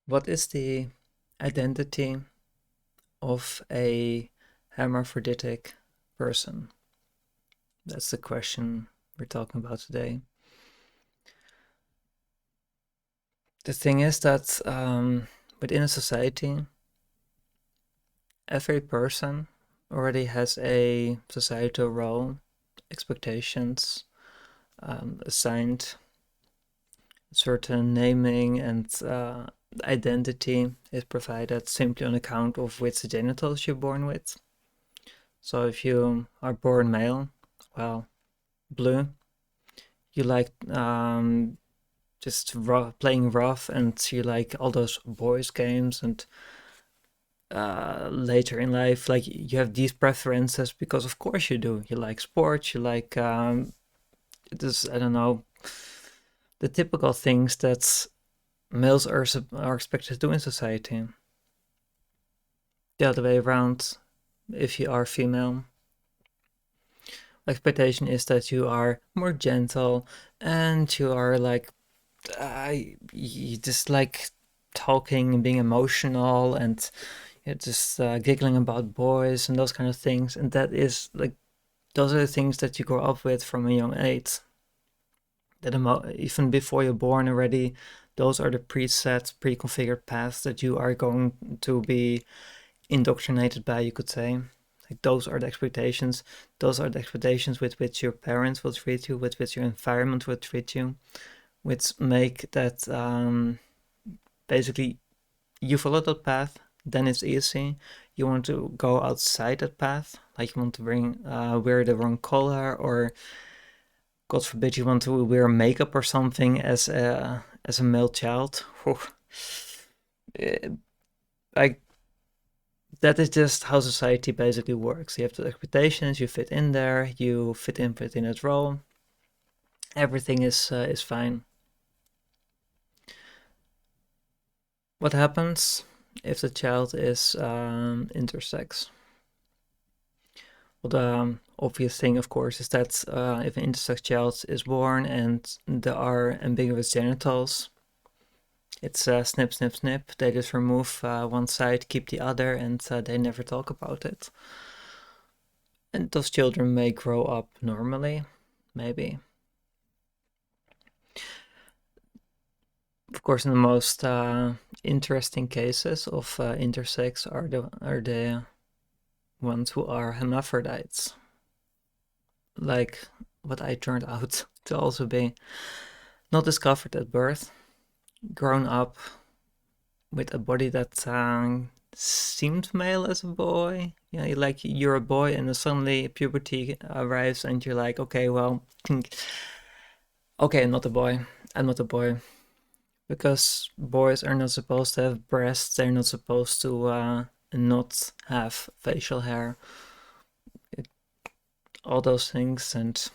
What is the identity of a hermaphroditic person? That's the question we're talking about today. The thing is that within a society, every person already has a societal role, expectations, assigned certain naming and identity is provided simply on account of which genitals you're born with. So if you are born male, well, blue, you like just playing rough, and you like all those boys games, and later in life, like you have these preferences because of course you do. You like sports, you like this, I don't know, the typical things that males are expected to do in society. The other way around, if you are female, expectation is that you are more gentle and you are like you just like talking and being emotional, and you're just giggling about boys and those kind of things. And that is like, those are the things that you grow up with from a young age. That even before you're born already, those are the preset, pre-configured paths that you are going to be indoctrinated by, you could say. Like those are the expectations. Those are the expectations with which your parents will treat you, with which your environment will treat you, which make that basically you follow that path, then it's easy. You want to go outside that path, like you want to wear the wrong color, or God forbid you want to wear makeup or something as a male child. Like that is just how society basically works. You have the expectations, you fit in there, you fit in within that role. Everything is fine. What happens if the child is intersex? Well, the obvious thing, of course, is that if an intersex child is born and there are ambiguous genitals, it's snip, snip, snip. They just remove one side, keep the other, and they never talk about it. And those children may grow up normally, maybe. Of course, in the most interesting cases of intersex are the ones who are hermaphrodites, like what I turned out to also be. Not discovered at birth, grown up with a body that seemed male as a boy. You know, like you're a boy, and then suddenly puberty arrives, and you're like, okay, well, okay, I'm not a boy. I'm not a boy. Because boys are not supposed to have breasts, they're not supposed to not have facial hair, all those things, and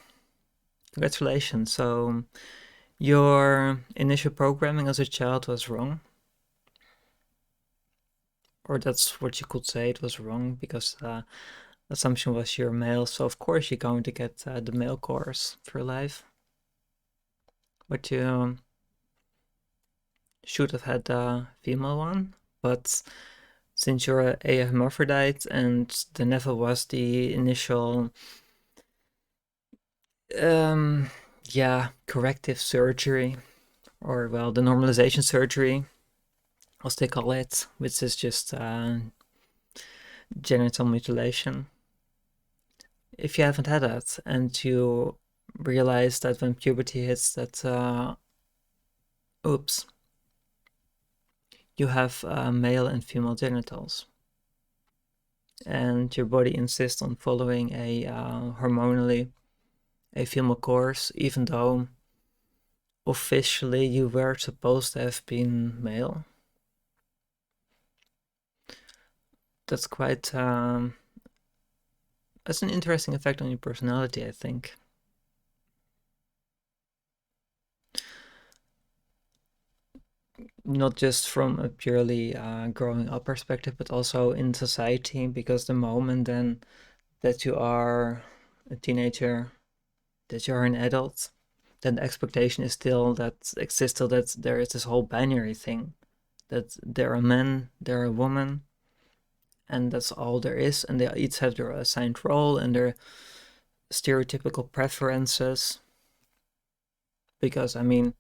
congratulations. So your initial programming as a child was wrong. Or that's what you could say, it was wrong, because assumption was you're male, so of course you're going to get the male course for life. But you should have had the female one. But since you're a hermaphrodite and there never was the initial corrective surgery, or well, the normalization surgery, as they call it, which is just genital mutilation. If you haven't had that and you realize that when puberty hits that oops, you have male and female genitals, and your body insists on following a hormonally a female course, even though officially you were supposed to have been male. That's quite that's an interesting effect on your personality, I think. Not just from a purely growing up perspective, but also in society, because the moment then that you are a teenager, that you are an adult, then the expectation is still that exists, still that there is this whole binary thing, that they're a man, they're a woman, and that's all there is, and they each have their assigned role and their stereotypical preferences. Because I mean,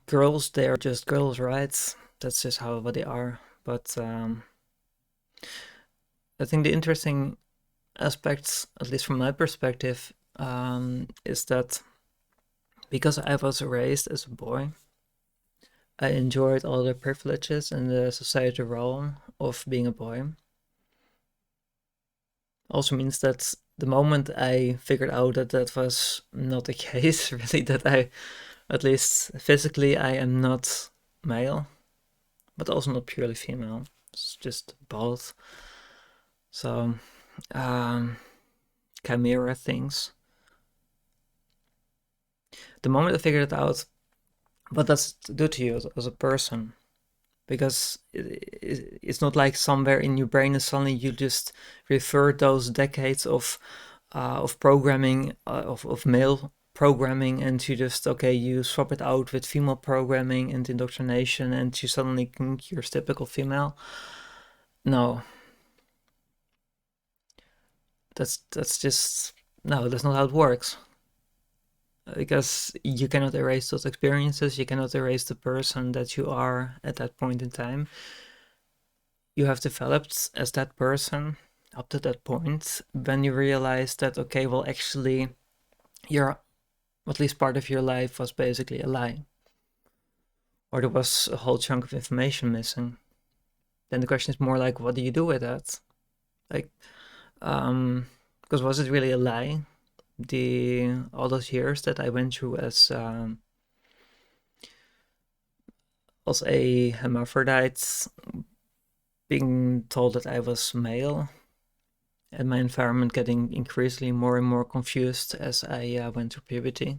girls, they are just girls, right? That's just how what they are. But I think the interesting aspects, at least from my perspective, is that because I was raised as a boy, I enjoyed all the privileges and the societal role of being a boy. Also means that the moment I figured out that that was not the case, really, that I, at least physically, I am not male, but also not purely female. It's just both. So, chimera things. The moment I figured it out, what does it do to you as a person? Because it's not like somewhere in your brain and suddenly you just refer those decades of programming, of male programming, and you just, okay, you swap it out with female programming and indoctrination, and you suddenly think you're typical female. No, that's just, no, that's not how it works. Because you cannot erase those experiences, you cannot erase the person that you are at that point in time. You have developed as that person up to that point. When you realize that, okay, well, actually, your, at least part of your life was basically a lie, or there was a whole chunk of information missing. Then the question is more like, what do you do with that? Like, because was it really a lie? All those years that I went through as a hermaphrodite, being told that I was male, and my environment getting increasingly more and more confused as I went through puberty.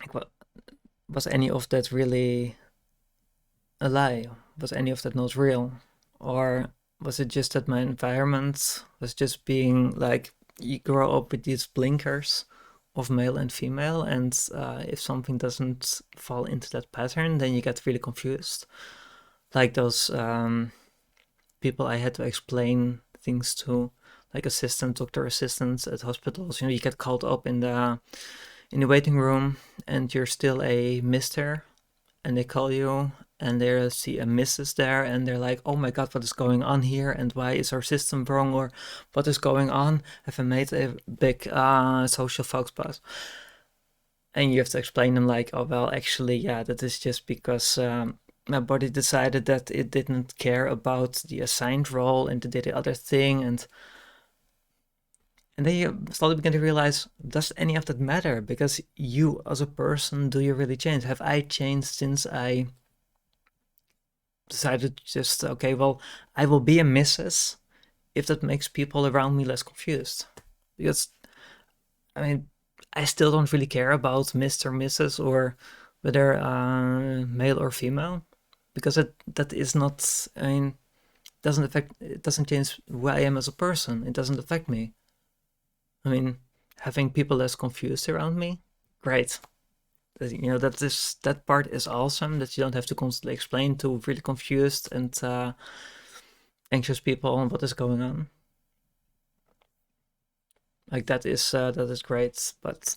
Like, what was any of that really a lie? Was any of that not real? Or was it just that my environment was just being like, you grow up with these blinkers of male and female, and if something doesn't fall into that pattern, then you get really confused. Like those people I had to explain things to, like doctor assistants at hospitals. You get called up in the waiting room, and you're still a mister, and they call you, and they see a Mrs. there, and they're like, oh my god, what is going on here, and why is our system wrong, or what is going on? Have I made a big social faux pas? And you have to explain them like, oh well, actually, yeah, that is just because my body decided that it didn't care about the assigned role and did the other thing, and then you slowly begin to realize, does any of that matter? Because you as a person, do you really change? Have I changed since I decided to just, okay, well, I will be a Mrs. if that makes people around me less confused? Because, I mean, I still don't really care about Mr. Mrs. or whether male or female, because that is not, I mean, it doesn't change who I am as a person. It doesn't affect me. I mean, having people less confused around me, great. That part is awesome, that you don't have to constantly explain to really confused and anxious people on what is going on. Like that is great, but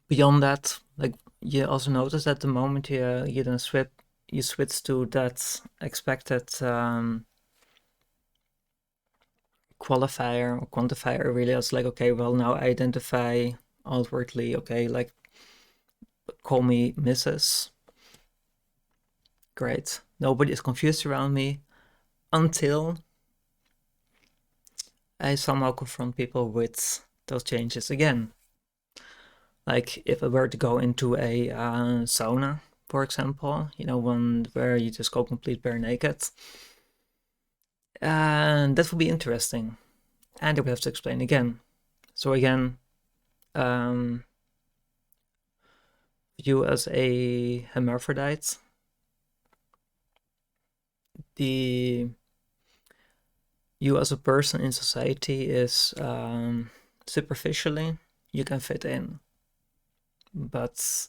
beyond that, like, you also notice that the moment you then switch to that expected qualifier or quantifier, really, it's like, okay, well, now I identify outwardly, okay, like, call me Mrs. Great. Nobody is confused around me until I somehow confront people with those changes again. Like if I were to go into a sauna, for example, one where you just go complete bare naked, and that would be interesting. And we have to explain again. So again, you as a hermaphrodite, you as a person in society is superficially, you can fit in. But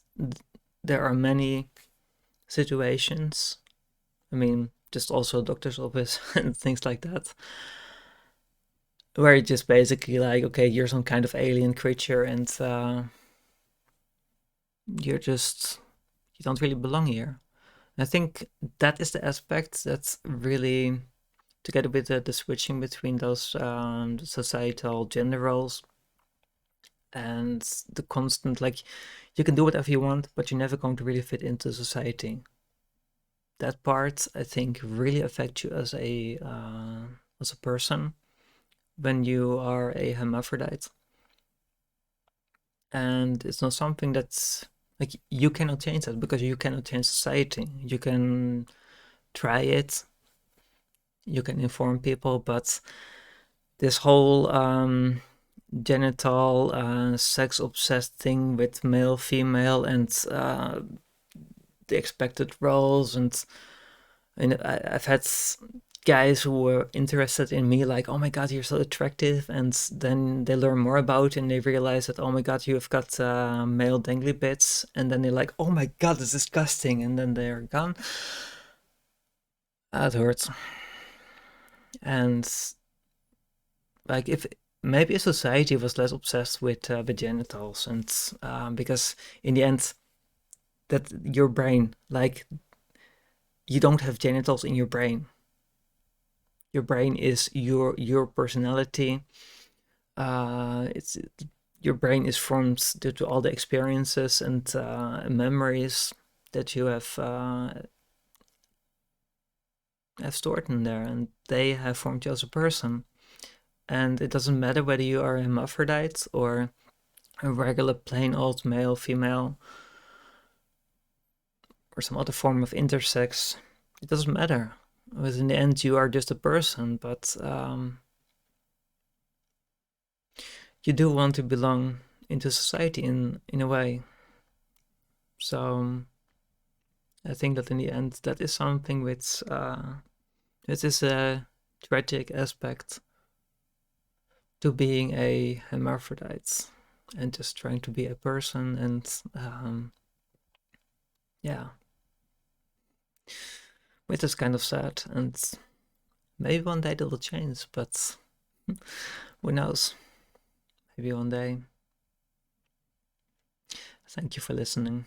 there are many situations, I mean, just also doctor's office and things like that, where it's just basically like, okay, you're some kind of alien creature and you don't really belong here. I think that is the aspect that's really, together with the switching between those societal gender roles and the constant, like, you can do whatever you want, but you're never going to really fit into society. That part, I think, really affects you as a person when you are a hermaphrodite. And it's not something that's like, you cannot change that because you cannot change society. You can try it, you can inform people, but this whole genital sex obsessed thing with male, female, and the expected roles, and I've had guys who were interested in me, like, oh my god, you're so attractive, and then they learn more about it and they realize that, oh my god, you've got male dangly bits, and then they're like, oh my god, it's disgusting, and then they're gone. That hurts. And like, if maybe society was less obsessed with the genitals, and because in the end, that your brain, like, you don't have genitals in your brain. Your brain is your personality. It's your brain is formed due to all the experiences and memories that you have stored in there, and they have formed you as a person. And it doesn't matter whether you are a hermaphrodite or a regular plain old male, female, or some other form of intersex. It doesn't matter. Because in the end, you are just a person, but you do want to belong into society in a way. So I think that in the end, that is something which it is a tragic aspect to being a hermaphrodite and just trying to be a person, and yeah, which is kind of sad, and maybe one day that'll change, but who knows? Maybe one day. Thank you for listening.